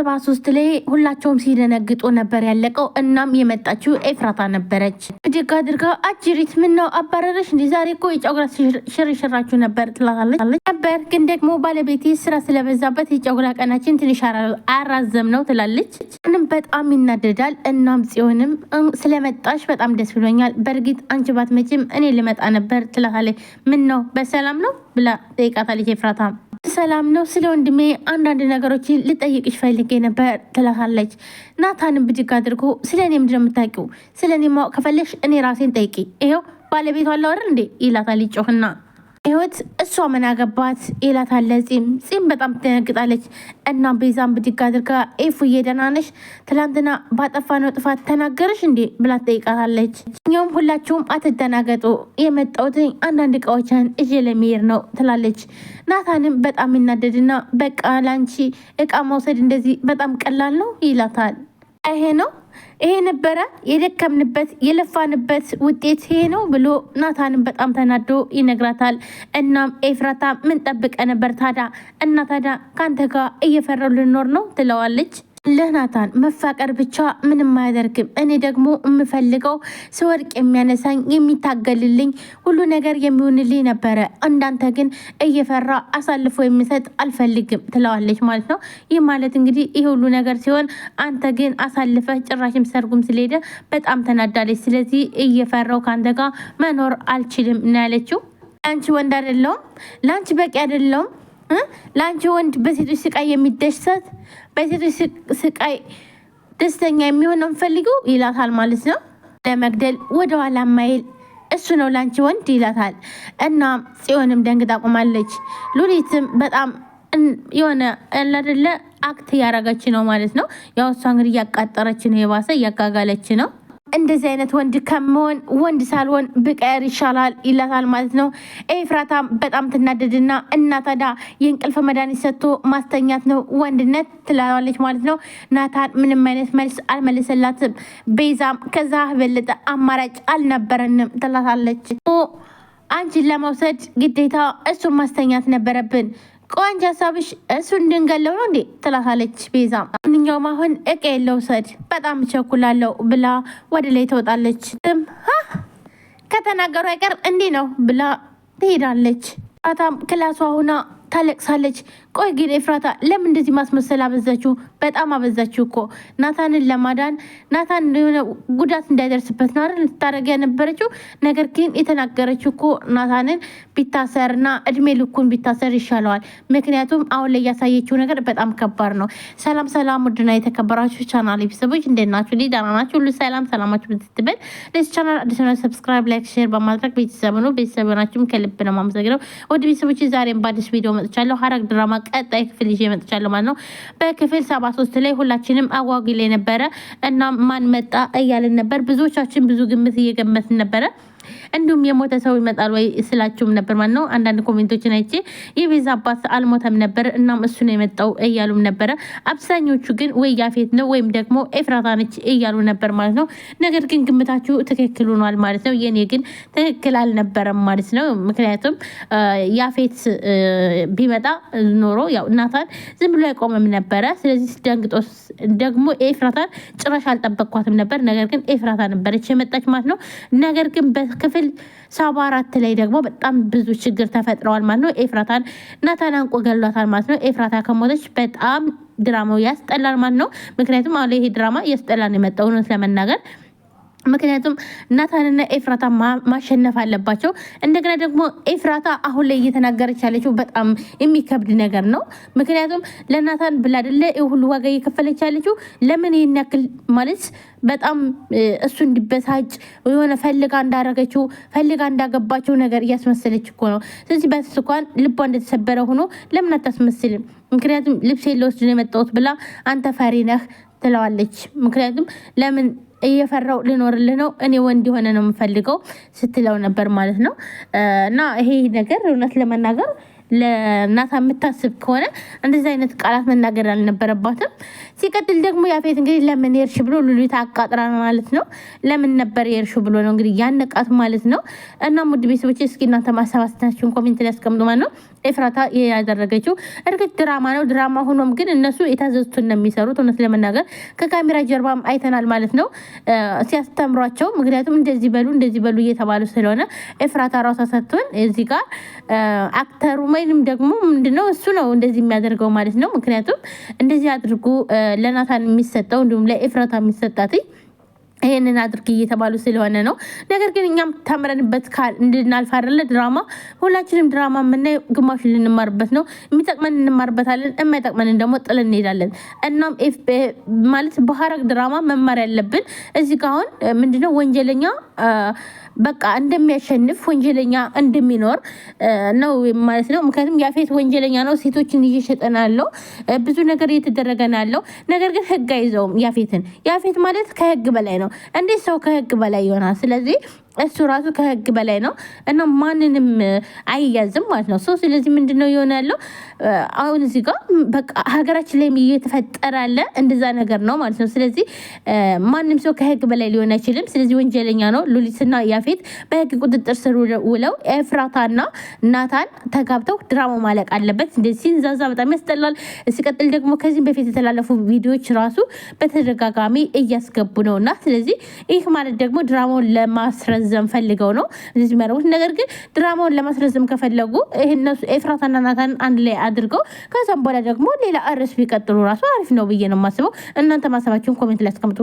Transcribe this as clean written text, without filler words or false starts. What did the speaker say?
73 ላይ ሁላቸውም ሲደነግጡ ነበር ያለቀው። እናም የመጣችው ኤፍራታ ነበረች። ብድግ አድርጋ አጅሪት ምን ነው አባረረሽ እንዴ? ዛሬ እኮ የጨጉራ ሽርሽራችሁ ነበር ትላለች። ነበር ግን ደግሞ ባለቤቴ ስራ ስለበዛበት የጨጉራ ቀናችን ትንሽ አራዘም ነው ትላለች። ምንም በጣም ይናደዳል። እናም ጽዮንም ስለመጣሽ በጣም ደስ ብሎኛል። በእርግጥ አንቺ ባትመጪም እኔ ልመጣ ነበር ትላለች። ምን ነው በሰላም ነው ብላ ጠይቃታለች ኤፍራታ። ሰላም ነው፣ ስለ ወንድሜ አንዳንድ ነገሮችን ልጠይቅሽ ፈልጌ ነበር ትላታለች። ናታንም ብድግ አድርጎ ስለ እኔ ምንድን ነው የምታውቂው? ስለ እኔ ማወቅ ከፈለሽ እኔ ራሴን ጠይቂ፣ ይኸው ባለቤቷ አለው አይደል እንዴ ይላታል ይጮህና። ህይወት እሷ ምን አገባት ይላታል ጺም በጣም ትደነግጣለች። እናም ቤዛም ብድግ አድርጋ ኤፉዬ ደህና ነሽ? ትላንትና ባጠፋነው ጥፋት ተናገረሽ እንዴ ብላ ትጠይቃታለች። እኛውም ሁላችሁም አትደናገጡ፣ የመጣሁት አንዳንድ እቃዎችን እዤ ለመሄድ ነው ትላለች። ናታንም በጣም ይናደድና በቃ ላንቺ እቃ መውሰድ እንደዚህ በጣም ቀላል ነው ይላታል። ይሄ ነው ይሄ ነበረ የደከምንበት የለፋንበት ውጤት ይሄ ነው ብሎ ናታንም በጣም ተናዶ ይነግራታል። እናም ኤፍራታ ምን ጠብቀ ነበር ታዳ? እና ታዳ ካንተ ጋር እየፈራው ልኖር ነው ትለዋለች። ለናታን መፋቀር ብቻ ምንም አያደርግም። እኔ ደግሞ የምፈልገው ስወድቅ የሚያነሳኝ የሚታገልልኝ ሁሉ ነገር የሚሆንልኝ ነበረ። እንዳንተ ግን እየፈራ አሳልፎ የሚሰጥ አልፈልግም ትለዋለች ማለት ነው። ይህ ማለት እንግዲህ ይህ ሁሉ ነገር ሲሆን አንተ ግን አሳልፈህ ጭራሽም ሰርጉም ስለሄደ በጣም ተናዳለች። ስለዚህ እየፈራው ከአንተ ጋር መኖር አልችልም ነው ያለችው። ለአንቺ ወንድ አይደለውም፣ ለአንቺ በቂ አይደለውም፣ ለአንቺ ወንድ በሴቶች ስቃይ የሚደሰት በሴቶች ስቃይ ደስተኛ የሚሆነው ፈልገው ይላታል ማለት ነው። ለመግደል ወደኋላ ማይል እሱ ነው ላንቺ ወንድ ይላታል። እና ጽዮንም ደንግጣ ቆማለች። ሉሊትም በጣም የሆነ ያላደለ አክት ያረጋች ነው ማለት ነው። ያው እሷ እንግዲህ እያቃጠረች ነው፣ የባሰ እያጋጋለች ነው። እንደዚህ አይነት ወንድ ከመሆን ወንድ ሳልሆን ብቀር ይሻላል ይላታል ማለት ነው። ኤፍራታም በጣም ትናደድና እናታዳ የእንቅልፍ መድኃኒት ሰጥቶ ማስተኛት ነው ወንድነት ትላለች ማለት ነው። ናታን ምንም አይነት መልስ አልመለሰላትም። ቤዛም ከዛ በለጠ አማራጭ አልነበረንም ትላታለች። አንቺን ለመውሰድ ግዴታ እሱን ማስተኛት ነበረብን። ቆንጆ ሀሳብሽ እሱ እንድንገለው ነው እንዴ ትላታለች ቤዛ። ማንኛውም አሁን እቃ የለው ሰድ በጣም ቸኩላለሁ ብላ ወደ ላይ ትወጣለች። ከተናገሩ አይቀር እንዲህ ነው ብላ ትሄዳለች። ኤፍራታም ክላሷ ሁና ታለቅሳለች። ቆይ ግን ኤፍራታ ለምን እንደዚህ ማስመሰል አበዛችሁ? በጣም አበዛችሁ እኮ ናታንን ለማዳን ናታን የሆነ ጉዳት እንዳይደርስበት ነው አይደል ልታረግ የነበረችው። ነገር ግን የተናገረችው እኮ ናታንን ቢታሰርና እድሜ ልኩን ቢታሰር ይሻለዋል። ምክንያቱም አሁን ላይ ያሳየችው ነገር በጣም ከባድ ነው። ሰላም ሰላም፣ ውድና የተከበራችሁ ቻናል ቤተሰቦች እንዴት ናችሁ? ደህና ናችሁ? ሁሉ ሰላም ሰላማችሁ ብትትበል። ለዚህ ቻናል አዲስ ነው ሰብስክራይብ፣ ላይክ፣ ሼር በማድረግ ቤተሰብ ነው። ቤተሰብ ናችሁም ከልብ ነው የማመሰግነው። ወደ ቤተሰቦች ዛሬም በአዲስ ቪዲዮ መጥቻለሁ። ሐረግ ድራማ ቀጣይ ክፍል ይዤ መጥቻለሁ ማለት ነው። በክፍል 73 ላይ ሁላችንም አጓጊ ላይ ነበረ እና ማን መጣ እያልን ነበር። ብዙዎቻችን ብዙ ግምት እየገመትን ነበረ። እንዲሁም የሞተ ሰው ይመጣል ወይ ስላችሁም ነበር ማለት ነው። አንዳንድ ኮሜንቶችን አይቼ የቤዛ አባት አልሞተም ነበር እናም እሱ ነው የመጣው እያሉም ነበረ። አብዛኞቹ ግን ወይ ያፌት ነው ወይም ደግሞ ኤፍራታ ነች እያሉ ነበር ማለት ነው። ነገር ግን ግምታችሁ ትክክል ሆኗል ማለት ነው። የኔ ግን ትክክል አልነበረም ማለት ነው። ምክንያቱም ያፌት ቢመጣ ኖሮ ያው እናታን ዝም ብሎ አይቆምም ነበረ። ስለዚህ ደንግጦ ደግሞ ኤፍራታን ጭራሽ አልጠበቅኳትም ነበር። ነገር ግን ኤፍራታ ነበረች የመጣች ማለት ነው። ነገር ግን ክፍል 74 ላይ ደግሞ በጣም ብዙ ችግር ተፈጥረዋል ማለት ነው። ኤፍራታን ናታን አንቆ ገሏታል ማለት ነው። ኤፍራታ ከሞተች በጣም ድራማው ያስጠላል ማለት ነው። ምክንያቱም አሁን ላይ ይሄ ድራማ ያስጠላል የመጣው እውነት ለመናገር ምክንያቱም ናታንና ኤፍራታ ማሸነፍ አለባቸው። እንደገና ደግሞ ኤፍራታ አሁን ላይ እየተናገረች ያለችው በጣም የሚከብድ ነገር ነው። ምክንያቱም ለናታን ብላ አይደለ ሁሉ ዋጋ እየከፈለች ያለችው። ለምን ይሄን ያክል ማለት በጣም እሱ እንዲበሳጭ የሆነ ፈልጋ እንዳረገችው ፈልጋ እንዳገባቸው ነገር እያስመሰለች እኮ ነው። ስለዚህ በስኳን ልቧ እንደተሰበረ ሆኖ ለምን አታስመስልም? ምክንያቱም ልብስ የለወስድ ነው የመጣሁት ብላ አንተ ፈሪ ነህ ትለዋለች። ምክንያቱም ለምን እየፈራው ልኖርልህ ነው እኔ ወንድ የሆነ ነው የምፈልገው ስትለው ነበር ማለት ነው። እና ይሄ ነገር እውነት ለመናገር ለናታ የምታስብ ከሆነ እንደዚህ አይነት ቃላት መናገር አልነበረባትም። ሲቀጥል ደግሞ ያፌት እንግዲህ ለምን የርሽ ብሎ ሉሊት አቃጥራ ማለት ነው። ለምን ነበር የርሽ ብሎ ነው እንግዲህ ያነቃት ማለት ነው። እና ሙድ ቤተሰቦች እስኪ እናንተ ማሰባሰባችሁን ኮሜንት ላይ አስቀምጡ ማለት ነው። ኤፍራታ ያደረገችው። እርግጥ ድራማ ነው፣ ድራማ ሆኖም ግን እነሱ የታዘዙትን ነው የሚሰሩት። እውነት ለመናገር ከካሜራ ጀርባም አይተናል ማለት ነው ሲያስተምሯቸው። ምክንያቱም እንደዚህ በሉ እየተባሉ ስለሆነ ኤፍራታ ራሷ ሰጥቶን እዚህ ጋር አክተሩ ወይንም ደግሞ ምንድነው እሱ ነው እንደዚህ የሚያደርገው ማለት ነው። ምክንያቱም እንደዚህ አድርጉ ለናታን የሚሰጠው እንዲሁም ለኤፍራታ የሚሰጣት ይሄንን አድርግ እየተባሉ ስለሆነ ነው። ነገር ግን እኛም ተምረንበት እንድናልፍ አይደለ ድራማ። ሁላችንም ድራማ የምናየው ግማሽ ልንማርበት ነው። የሚጠቅመን እንማርበታለን፣ የማይጠቅመንን ደግሞ ጥል እንሄዳለን። እናም ማለት በሐረግ ድራማ መማር ያለብን እዚህ ጋር አሁን ምንድነው ወንጀለኛ በቃ እንደሚያሸንፍ ወንጀለኛ እንደሚኖር ነው ማለት ነው። ምክንያቱም ያፌት ወንጀለኛ ነው፣ ሴቶችን እየሸጠና ያለው ብዙ ነገር እየተደረገ ነው ያለው። ነገር ግን ህግ አይዘውም ያፌትን። ያፌት ማለት ከህግ በላይ ነው። እንዴት ሰው ከህግ በላይ ይሆናል? ስለዚህ እሱ ራሱ ከህግ በላይ ነው እና ማንንም አይያዝም ማለት ነው። ስለዚህ ምንድነው የሆነ ያለው አሁን እዚህ ጋር በቃ ሀገራችን ላይ እየተፈጠረ ያለ እንደዛ ነገር ነው ማለት ነው። ስለዚህ ማንም ሰው ከህግ በላይ ሊሆን አይችልም። ስለዚህ ወንጀለኛ ነው። ሉሊትና ያፌት በህግ ቁጥጥር ስር ውለው ኤፍራታና ናታን ተጋብተው ድራማው ማለቅ አለበት። እንደዚህ ሲንዛዛ በጣም ያስጠላል። ሲቀጥል ደግሞ ከዚህም በፊት የተላለፉ ቪዲዮዎች ራሱ በተደጋጋሚ እያስገቡ ነውና ስለዚህ ይህ ማለት ደግሞ ድራማውን ለማስረዘም ፈልገው ነው እዚህ መረቡት። ነገር ግን ድራማውን ለማስረዘም ከፈለጉ እነሱ ኤፍራታና ናታን አንድ ላይ አድርገው ከዛም በኋላ ደግሞ ሌላ ርዕስ ቢቀጥሉ ራሱ አሪፍ ነው ብዬ ነው የማስበው። እናንተ ማሰባችሁን ኮሜንት ላይ አስቀምጡ።